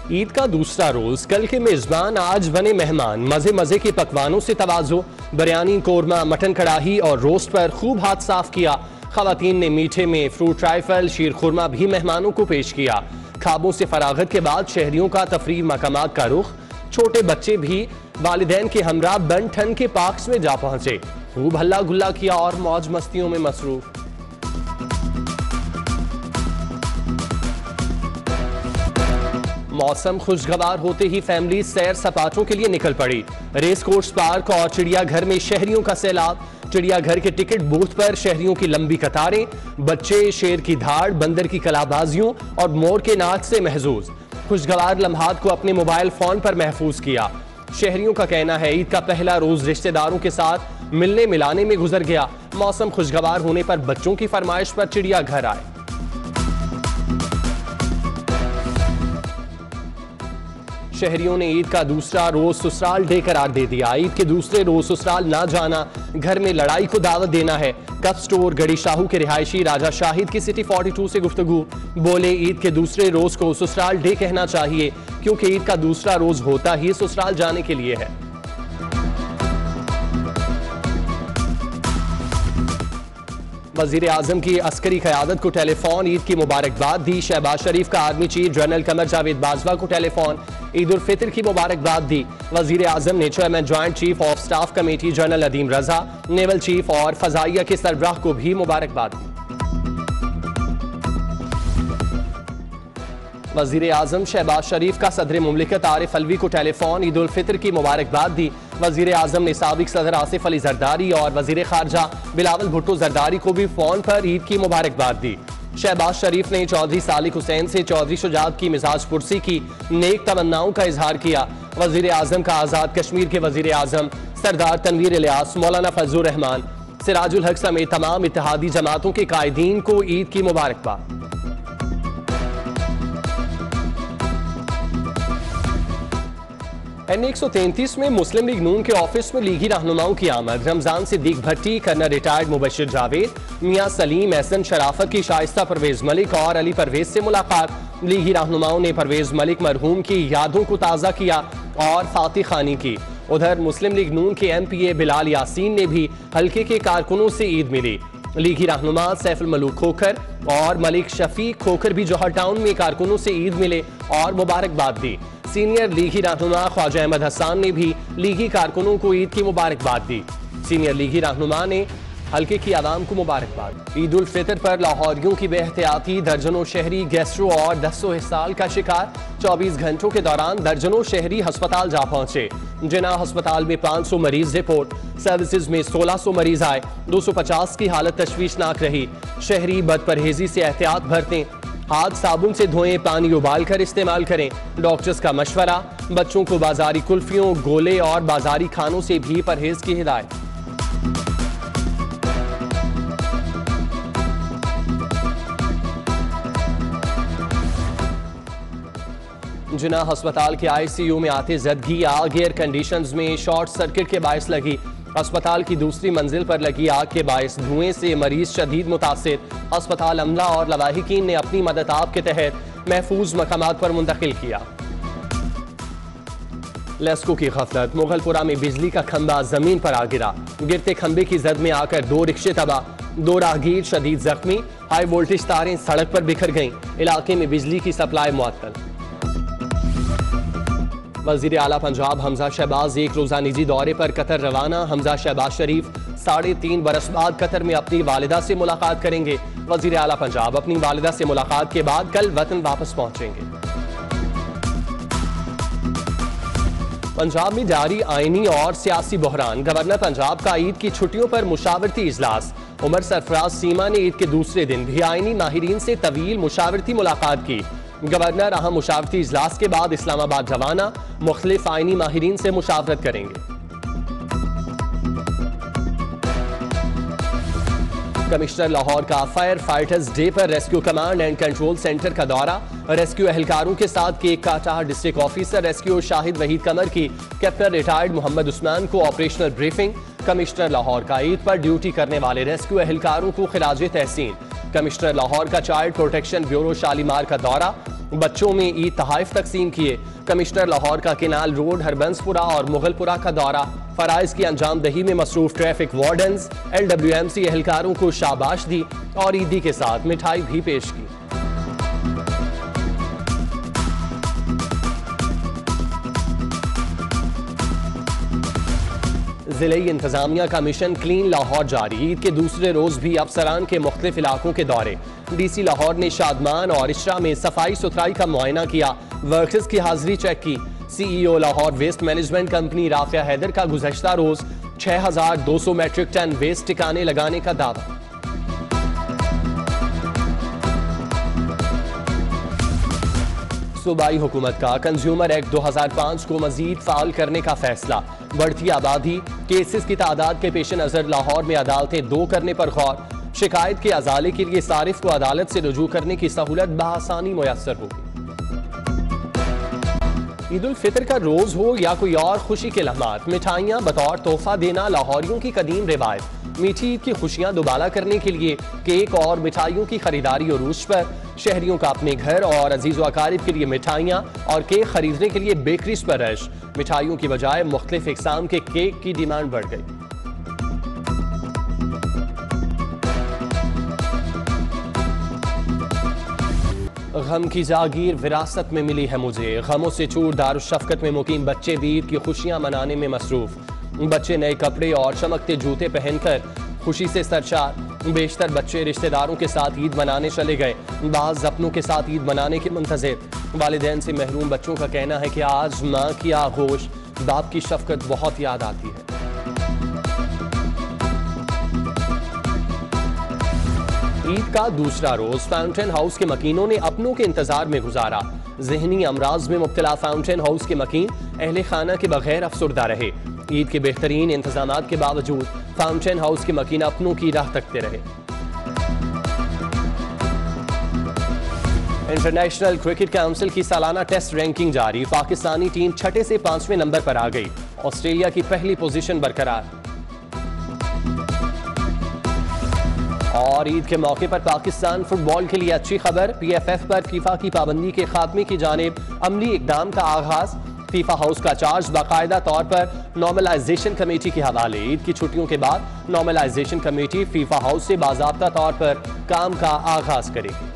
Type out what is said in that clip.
ईद का दूसरा रोज, कल के मेजबान आज बने मेहमान। मजे मजे के पकवानों से तवाज़ो, बिरयानी, कोरमा, मटन कड़ाही और रोस्ट पर खूब हाथ साफ किया। खवातीन ने मीठे में फ्रूट ट्राइफल, शीर खुरमा भी मेहमानों को पेश किया। खाबों से फरागत के बाद शहरियों का तफरीह मकामात का रुख। छोटे बच्चे भी वालिदैन के हमरा बन ठन के पार्क्स में जा पहुंचे, खूब हल्ला गुल्ला किया और मौज मस्तियों में मसरूफ। मौसम खुशगवार होते ही फैमिली सैर सपाटों के लिए निकल पड़ी। रेस कोर्स पार्क और चिड़ियाघर में शहरियों का सैलाब। चिड़ियाघर के टिकट बूथ पर शहरियों की लंबी कतारें। बच्चे शेर की धाड़, बंदर की कलाबाजियों और मोर के नाच से महजूज। खुशगवार लम्हात को अपने मोबाइल फोन पर महफूज किया। शहरियों का कहना है ईद का पहला रोज रिश्तेदारों के साथ मिलने मिलाने में गुजर गया। मौसम खुशगवार होने पर बच्चों की फरमाइश पर चिड़ियाघर आए। शहरियों ने ईद का दूसरा रोज ससुराल डे करार दे दिया। ईद के दूसरे रोज ससुराल ना जाना घर में लड़ाई को दावत देना है। कप स्टोर गड़ी शाहू के रिहायशी राजा शाहिद की सिटी 42 से गुफ्तगू। बोले ईद के दूसरे रोज को ससुराल डे कहना चाहिए, क्योंकि ईद का दूसरा रोज होता ही ससुराल जाने के लिए है। वजीर आजम की अस्करी क़यादत को टेलीफोन, ईद की मुबारकबाद दी। शहबाज शरीफ का army chief general Qamar Javed Bajwa को टेलीफोन, ईद उल फितर की मुबारकबाद दी। वजीर आजम ने chairman joint chief of staff committee general अदीम Raza, naval chief और फजाइया के सरबराह को भी मुबारकबाद दी। वजीर आजम शहबाज शरीफ का सदर मुमलिकत आरिफ अलवी को टेलीफोन, ईद उल फितर की मुबारकबाद दी। वजीर आजम ने साबिक सदर आसिफ अली जरदारी और वजीर खारजा बिलावल भुट्टो जरदारी को भी फोन पर ईद की मुबारकबाद दी। शहबाज शरीफ ने चौधरी सालिक हुसैन से चौधरी शुजात की मिजाज पुरसी की नेक तमन्नाओं का इजहार किया। वजीर आजम का आज़ाद कश्मीर के वजीर आजम सरदार तनवीर इलियास, मौलाना फजलुर रहमान, सिराजुल हक समेत तमाम इत्तेहादी जमातों के कायदीन को ईद की मुबारकबाद। N133 में मुस्लिम लीग नून के ऑफिस में लीगी रहनुमाओं की आमद। रमजान सिद्दीक भट्टी, कर्नल रिटायर्ड मुबशिर जावेद, मियां सलीम, एहसन शराफत की शाइस्ता परवेज मलिक और अली परवेज से मुलाकात। लीगी रहनुमाओं ने परवेज मलिक मरहूम की यादों को ताज़ा किया और फातिह खानी की। उधर मुस्लिम लीग नून के MPA बिलाल यासीन ने भी हल्के के कारकुनों से ईद मिली। लीगी रहनुमा सैफुल मलूक खोखर और मलिक शफीक खोखर भी जौहर टाउन में कारकुनों से ईद मिले और मुबारकबाद दी। सीनियर लीगी रहनुमा ख्वाजा अहमद हसन ने भी लीगी कारकुनों को ईद की मुबारकबाद दी। सीनियर लीगी रहनुमा ने हल्के की आवाम को मुबारकबाद। ईद उल फितर पर लाहौरियों की बेहतियाती, दर्जनों शहरी गैस्ट्रो और दस्तों हिसाल का शिकार। 24 घंटों के दौरान दर्जनों शहरी अस्पताल जा पहुंचे। जिना अस्पताल में 500 मरीज रिपोर्ट, सर्विसेज में 1600 मरीज आए। 250 की हालत तशवीशनाक रही। शहरी बदपरहेजी से एहतियात बरतें, हाथ साबुन से धोएं, पानी उबाल कर इस्तेमाल करें। डॉक्टर्स का मशवरा। बच्चों को बाजारी कुल्फियों, गोले और बाजारी खानों से भी परहेज की हिदायत। जिना अस्पताल के ICU में आते जदगी आग एयर कंडीशंस में शॉर्ट सर्किट के बायस लगी। अस्पताल की दूसरी मंजिल पर लगी आग के बायस धुएं से मरीज शदीद मुतासिर। अस्पताल अमला और लवाहिकीन ने अपनी मदद आप के तहत महफूज मकामात पर मुंतकिल किया। लेस्को की गफलत, मुगलपुरा में बिजली का खंबा जमीन पर आ गिरा। गिरते खंबे की जद में आकर 2 रिक्शे तबाह, 2 राहगीर शदीद जख्मी। हाई वोल्टेज तारें सड़क पर बिखर गईं। इलाके में बिजली की सप्लाई मुअत्तल। वजीर आला पंजाब हमजा शहबाज एक रोजा निजी दौरे पर कतर रवाना। हमजा शहबाज शरीफ 3.5 बरस बाद कतर में अपनी वालिदा से मुलाकात करेंगे। वजीर आला पंजाब अपनी वालिदा से मुलाकात के बाद कल वतन वापस पहुंचेंगे। पंजाब में जारी आईनी और सियासी बहरान। गवर्नर पंजाब का ईद की छुट्टियों पर मुशावरती इजलास। उमर सरफराज सीमा ने ईद के दूसरे दिन भी आईनी माहिरीन से तवील मुशावरती मुलाकात की। गवर्नर अहम मुशावरती इजलास के बाद इस्लामाबाद रवाना, मुख्तलिफ आईनी माहिरीन से मुशावरत करेंगे। कमिश्नर लाहौर का फायर फाइटर्स डे पर rescue command and control centre का दौरा। रेस्क्यू एहलकारों के साथ केक काटा। District officer rescue Shahid Waheed Qamar की कैप्टन रिटायर्ड मोहम्मद उस्मान को ऑपरेशनल ब्रीफिंग। कमिश्नर लाहौर का ईद पर ड्यूटी करने वाले रेस्क्यू एहलकारों को खिराज तहसीन। कमिश्नर लाहौर का चाइल्ड प्रोटेक्शन ब्यूरो शालीमार का दौरा। बच्चों में ईद तहाइफ तकसीम किए। कमिश्नर लाहौर का केनाल रोड, हरबंसपुरा और मुगलपुरा का दौरा। फराइज की अंजाम दही में मसरूफ ट्रैफिक वार्डन्स, LWMC एहलकारों को शाबाश दी और ईदी के साथ मिठाई भी पेश की। जिले इंतजामिया का मिशन क्लीन लाहौर जारी। ईद के दूसरे रोज भी अफसरान के मुख्तलिफ इलाकों के दौरे। DC लाहौर ने शादमान और इशरा में सफाई सुथराई का मुआयना किया, वर्कर्स की हाजिरी चेक की। CEO Lahore waste management company Rafia Haider का गुज़श्ता रोज 6200 मैट्रिक टन वेस्ट ठिकाने लगाने का दावा। सूबाई हुकूमत का कंज्यूमर एक्ट 2005 को मजीद फाल करने का फैसला। बढ़ती आबादी, केसेस की तादाद के पेश नजर लाहौर में अदालतें 2 करने पर गौर। शिकायत के अजाले के लिए सारिफ को अदालत से रुजू करने की सहूलत बआसानी मुयस्सर होगी। ईद उल फितर का रोज हो या कोई और खुशी के लम्हात, मिठाइयां बतौर तोहफा देना लाहौरियों की कदीम रिवायत। मीठी ईद की खुशियां दुबाला करने के लिए केक और मिठाइयों की खरीदारी उरूज पर। शहरियों का अपने घर और अजीज व अकारिब के लिए मिठाइयां और केक खरीदने के लिए बेकरीज पर रश। मिठाइयों की बजाय मुख्तलिफ इकसाम के केक की डिमांड बढ़ गई। गम की जागीर विरासत में मिली है मुझे। गमों से चूर दारुशफ़क़त में मुकीम बच्चे भी ईद की खुशियां मनाने में मसरूफ। बच्चे नए कपड़े और चमकते जूते पहनकर खुशी से सरशार। बेशतर बच्चे रिश्तेदारों के साथ ईद मनाने चले गए, बाज़ अपनों के साथ ईद मनाने के मुंतज़िर। वालिदैन से महरूम बच्चों का कहना है कि आज माँ की आगोश, बाप की शफ़क़त बहुत याद आती है। ईद का दूसरा रोज फाउंटेन हाउस के मकीनों ने अपनों के इंतजार में गुजारा। ज़हनी अमराज में मुब्तला फाउंटेन हाउस के मकीन अहले खाना के बगैर अफसुर्दा रहे। ईद के बेहतरीन इंतजामात के बावजूद फाउंटेन हाउस के मकीन अपनों की राह तकते रहे। इंटरनेशनल क्रिकेट काउंसिल की सालाना टेस्ट रैंकिंग जारी। पाकिस्तानी टीम 6 से 5वें नंबर पर आ गई। ऑस्ट्रेलिया की पहली पोजीशन बरकरार। और ईद के मौके पर पाकिस्तान फुटबॉल के लिए अच्छी खबर। PFF पर फीफा की पाबंदी के खात्मे की जानिब अमली इकदाम का आगाज। फीफा हाउस का चार्ज बाकायदा तौर पर नॉर्मलाइजेशन कमेटी के हवाले। ईद की छुट्टियों के बाद नॉर्मलाइजेशन कमेटी फीफा हाउस से बाज़ाब्ता तौर पर काम का आगाज करेगी।